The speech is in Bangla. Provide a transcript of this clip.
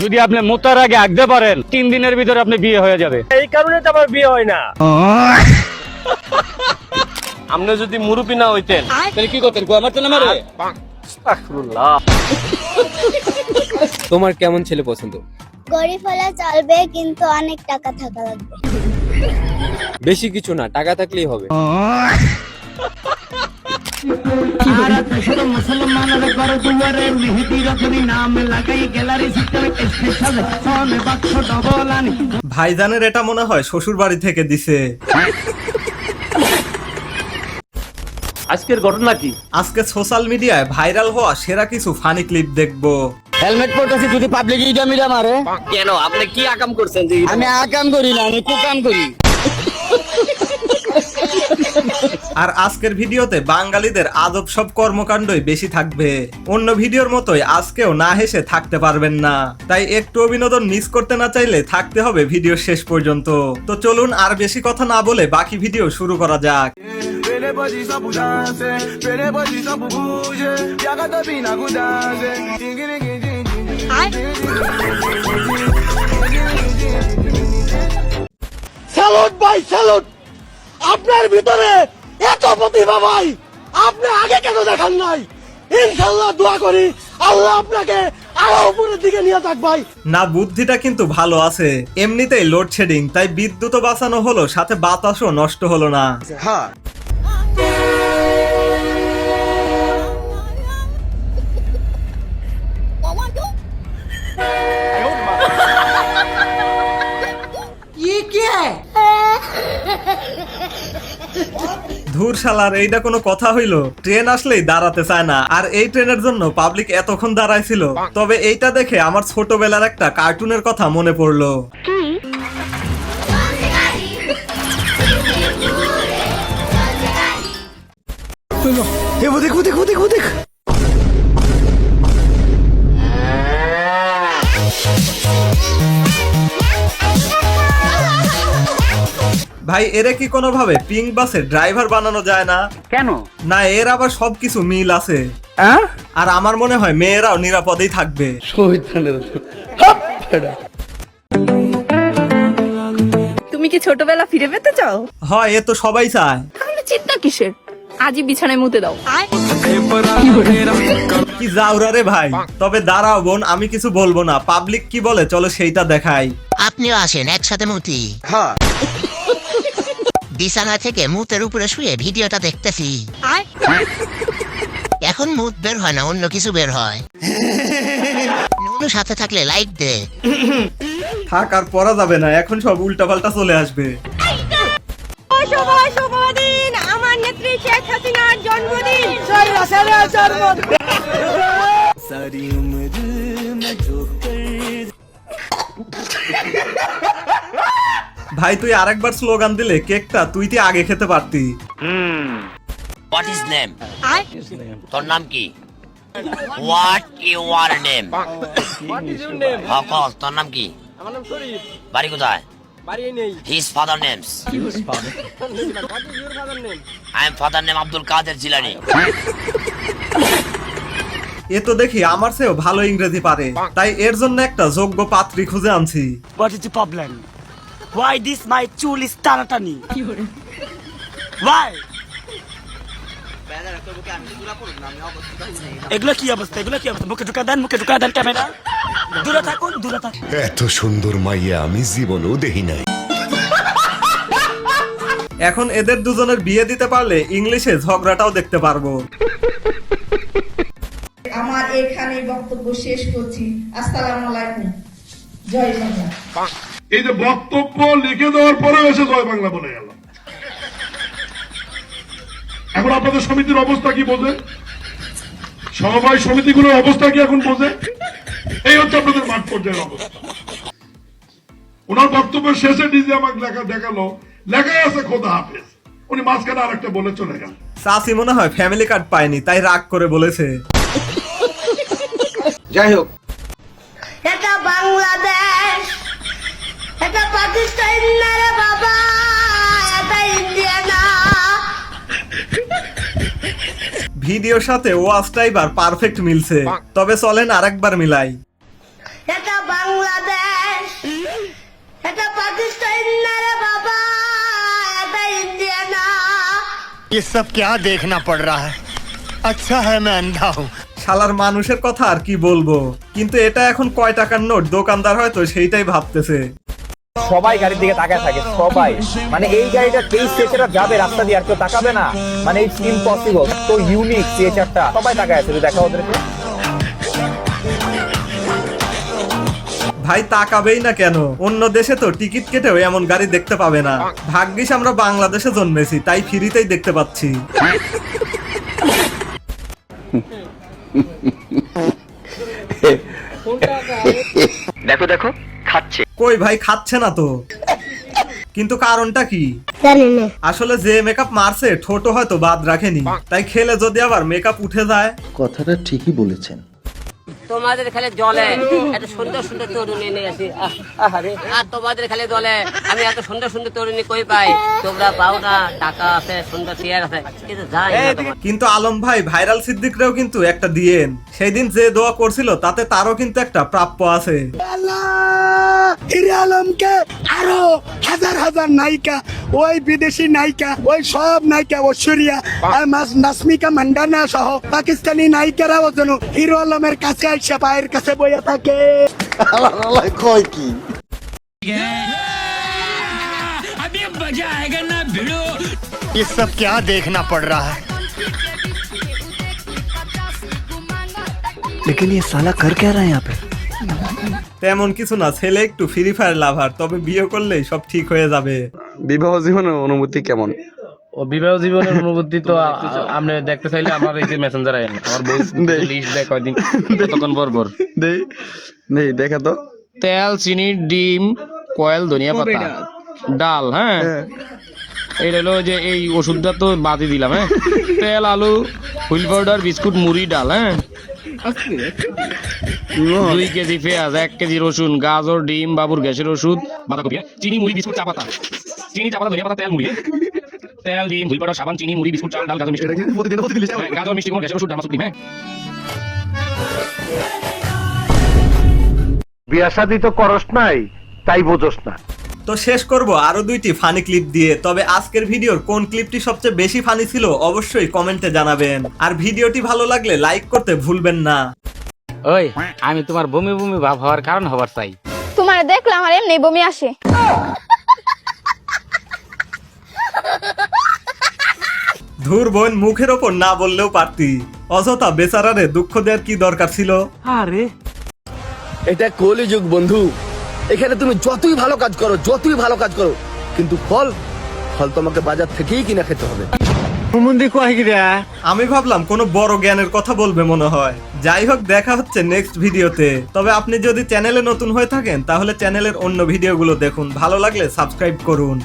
যদি আপনি মোতার আগে আগতে পারেন 3 দিনের ভিতরে আপনি বিয়ে হয়ে যাবে। এই কারণে তো আমার বিয়ে হয় না। আপনি যদি মুরুবি না হইতেন তাহলে কি করতেন? আমার তো না মারে। আস্তাগফিরুল্লাহ। তোমার কেমন ছেলে পছন্দ? গরিব হলে চলবে, কিন্তু অনেক টাকা থাকা লাগবে। বেশি কিছু না, টাকা থাকলেই হবে। ভাইজানের এটা মনে হয় শ্বশুর বাড়ি থেকে দিছে। আজকের ঘটনা কি? আজকে সোশ্যাল মিডিয়ায় ভাইরাল হওয়া সেরা কিছু ফানি ক্লিপ দেখবো। হেলমেট পরতেছি যদি পাবলিক ইটা মিরা মারে। কেন আপনি কি আকাম করছেন? যে আমি আকাম করি না, আমি কুকাম করি। আর আজকের ভিডিওতে বাঙালিদের আজব সব কর্মকাণ্ডই বেশি থাকবে। অন্য ভিডিওর মতোই আজকেও না হেসে থাকতে পারবেন না, তাই একটু বিনোদন মিস করতে না চাইলে থাকতে হবে ভিডিও শেষ পর্যন্ত। তো চলুন আর বেশি কথা না বলে বাকি ভিডিও শুরু করা যাক। স্যালুট ভাই, স্যালুট। আপনার ভিতরে এত প্রতিভা ভাই, আপনি আগে কেন দেখান নাই? ইনশাআল্লাহ দোয়া করি আল্লাহ আপনাকে আরো উপরের দিকে নিয়ে যাক ভাই। না, বুদ্ধিটা কিন্তু ভালো আছে। এমনিতেই লোডশেডিং, তাই বিদ্যুৎও বাঁচানো হলো, সাথে বাতাসও নষ্ট হলো না। ধুর শালার, এইটা কোনো কথা হইলো? ট্রেন আসলেই দাঁড়াতে চায় না, আর এই ট্রেনের জন্য পাবলিক এতক্ষণ দাঁড়াইছিল। তবে এইটা দেখে আমার ছোটবেলার একটা কার্টুনের কথা মনে পড়লো। ভাই, এরে কি কোনোভাবে পিঙ্ক বাসের ড্রাইভার বানানো যায় না? কেন? না, এর আবার সবকিছু মিল আছে। আর আমার মনে হয় মেয়েরাও নিরাপদেই থাকবে। তুমি কি ছোটবেলা ফিরে পেতে চাও? হয়, এ তো সবাই চায়। তাহলে চিন্তা কিসের? আজই বিছানায় মুতে দাও। কি যাওরা রে ভাই। তবে দাঁড়াও বোন, আমি কিছু বলবো না। পাবলিক কি বলে চলো সেইটা দেখাই। আপনিও আসেন একসাথে মুতি। বিছানা থেকে মুতের উপরে শুয়ে ভিডিওটা দেখতেছি। এখন মুত বের হয় না, অন্য কিছু বের হয়। নুনু সাথে থাকলে লাইক দে। থাক, আর পড়া যাবে না, এখন সব উল্টাপাল্টা চলে আসবে। আমার নেত্রী শেখ হাসিনার জন্মদিন। ভাই, তুই আরেকবার স্লোগান দিলে কেকটা তুই আগে খেতে পারতি। What is name? তোর নাম কি? What your name? হকল, তোর নাম কি? আমার নাম শরীফ। বাড়ি কোথায়? বাড়ি নেই। His father names? I am father name Abdul Kader Jilani. এ তো দেখি আমার চেয়েও ভালো ইংরেজি পারে, তাই এর জন্য একটা যোগ্য পাত্রী খুঁজে আনছি। What is the problem? Why this my চুল is টানাটানি? Why? এগুলো কি অবস্থা? এগুলো কি অবস্থা? মুখে ঢুকা দেন ক্যামেরা। দূরে থাকুন, দূরে থাকুন। এত সুন্দর মাইয়া আমি জীবনেও দেখি নাই। এখন এদের দুজনের বিয়ে দিতে পারলে ইংলিশে ঝগড়াটাও দেখতে পারবো। আমার এখানে বক্তব্য শেষ করছি। আসসালামু আলাইকুম, জয় বাংলা। এই যে বক্তব্য লিখে দেওয়ার পরে এসে জয় বাংলা বলে গেল। এখন আপনাদের সমিতির অবস্থা কি বোঝেন? সমবায় সমিতিগুলোর অবস্থা কি এখন বোঝেন? এই হচ্ছে আপনাদের মাঠ পর্যায়ের অবস্থা। ওনার বক্তব্যের শেষে নিজে আমাকে দেখালো, লেখাই আছে খোদা হাফেজ। উনি মাঝখানে আরেকটা বলে চলে গেল। চাচি মনে হয় ফ্যামিলি কার্ড পায়নি, তাই রাগ করে বলেছে। যাই হোক, এটা বাংলাদেশ, এটা পাকিস্তান না রে বাবা, এটা ইন্ডিয়া না। ভিডিওর সাথে ওয়াজটা এবার পারফেক্ট মিলছে। তবে চলেন আরেকবার মিলাই। এটা বাংলা এটা পাকিস্তান না রে বাবা, এটা ইন্ডিয়া না। ये सब क्या देखना पड़ रहा है? अच्छा है मैं अंधा हूँ। শালার মানুষের কথা আর কি বলবো, কিন্তু এটা এখন কয় টাকার নোট দোকানদার হয়তো সেইটাই ভাবতেছে। সবাই গাড়ির দিকে তাকায় থাকে, সবাই। মানে এই গাড়িটা এই সিএচআরটা যাবে রাস্তা দিয়ে, আর কেউ তাকাবে না? মানে ইটস ইম্পসিবল। তো ইউনিক সিএচআরটা, সবাই তাকায় আছে। দেখা ওদেরকে। ভাই তাকাবেই না কেন? অন্য দেশে তো টিকিট কেটেও এমন গাড়ি দেখতে পাবে না। ভাগ্যিস আমরা বাংলাদেশে জন্মেছি, তাই ফ্রিতেই দেখতে পাচ্ছি। দেখো দেখো খাচ্ছে। কই ভাই খাচ্ছে না তো, কিন্তু কারণটা কি? আসলে যে মেকআপ মারছে ঠোঁটো হয়তো বাদ রাখেনি, তাই খেলে যদি আবার মেকআপ উঠে যায়। কথাটা ঠিকই বলেছেন। তোমাদের খালি জলে এত সুন্দর সুন্দর তরুণী নিয়ে আসি, আরে আর তোমাদের খালি জলে আমি এত সুন্দর সুন্দর তরুণী কই পাই? তোমরা পাও না, টাকা আছে, সুন্দর চেয়ার আছে, কিন্তু যাই না তোমার। কিন্তু আলম ভাই, ভাইরাল সিদ্দিকরেও কিন্তু একটা দিয়েন। সেই দিন যে দোয়া করছিল তাতে তারও কিন্তু একটা প্রাপ্য আছে। হিরে আলমকে আরো হাজার হাজার নায়িকা, ওই বিদেশি নায়িকা, ওই সব নায়িকা, ঐশ্বরিয়া, নাসমিকা মান্ডানা সহ পাকিস্তানি নায়িকারাও যেন হিরো আলমের কাছে আইসা পায়ের কাছে বইয়া থাকে। কয় কি? ये सब क्या देखना पड़ रहा है? लेकिन ये साला कर क्या रहा है यहाँ पे? তেমন কিছু না, ছেলে একটু ফ্রি ফায়ার লাভার, তবে বিয়ে করলেই সব ঠিক হয়ে যাবে। বিবাহ জীবনের অনুভূতি কেমন? ও বিবাহ জীবনের অনুভূতি তো আপনি দেখতে চাইলে আমার এই যে মেসেঞ্জার আইন, আমার বউ লিস্ট দেখ কয়দিন কতক্ষণ পর নেই দেখা তো। তেল, চিনি, ডিম, কয়েল, ধনিয়া পাতা, ডাল। হ্যাঁ, এই হলো যে এই ওষুধটা তো বাদই দিলাম। হ্যাঁ, তেল, আলু, হুইল পাউডার, বিস্কুট, মুড়ি, ডাল। হ্যাঁ, 2 কেজি পেঁয়াজ, 1 কেজি রসুন, গাজর, ডিম, বাবুর গ্যাসের ওষুধ, বাঁধাকপি, চিনি, মুড়ি, বিস্কুট, চা পাতা, চিনি, চা পাতা, ধনিয়া পাতা, তেল, মুড়ি, তেল, ডিম, হুইল পাউডার, সাবান, চিনি, মুড়ি, বিস্কুট, চাল, ডাল, গাজর, মিষ্টি, গাজর, মিষ্টি, গ্যাসের ওষুধ, ডাল, মাছ, ডিম। হ্যাঁ, বিয়া শাদি তো করস নাই, তাই বোঝস না। তো শেষ করব আরো 2টি ফানি ক্লিপ দিয়ে। তবে আজকের ভিডিওর কোন ক্লিপটি সবচেয়ে বেশি ফানি ছিল অবশ্যই কমেন্টে জানাবেন। আর ভিডিওটি ভালো লাগলে লাইক করতে ভুলবেন না। ওই আমি তোমার বমি বমি ভাব হওয়ার কারণ হবার চাই। তোমার দেখলে আমার এমনি বমি আসে। ধুর বোন, মুখের ওপর না বললেও পারতি। অযথা বেচারারে দুঃখ দেওয়ার কি দরকার ছিল? এটা কলিযুগ বন্ধু। এখানে তুমি যতই ভালো কাজ করো, কিন্তু ফল তোমাকে বাজার থেকেই কিনা খেতে হবে। আমি ভাবলাম কোনো বড় জ্ঞানের কথা বলবে মনে হয়। যাই হোক, দেখা হচ্ছে নেক্সট ভিডিওতে। তবে আপনি যদি চ্যানেলে নতুন হয়ে থাকেন তাহলে চ্যানেলের অন্য ভিডিওগুলো দেখুন, ভালো লাগলে সাবস্ক্রাইব করুন।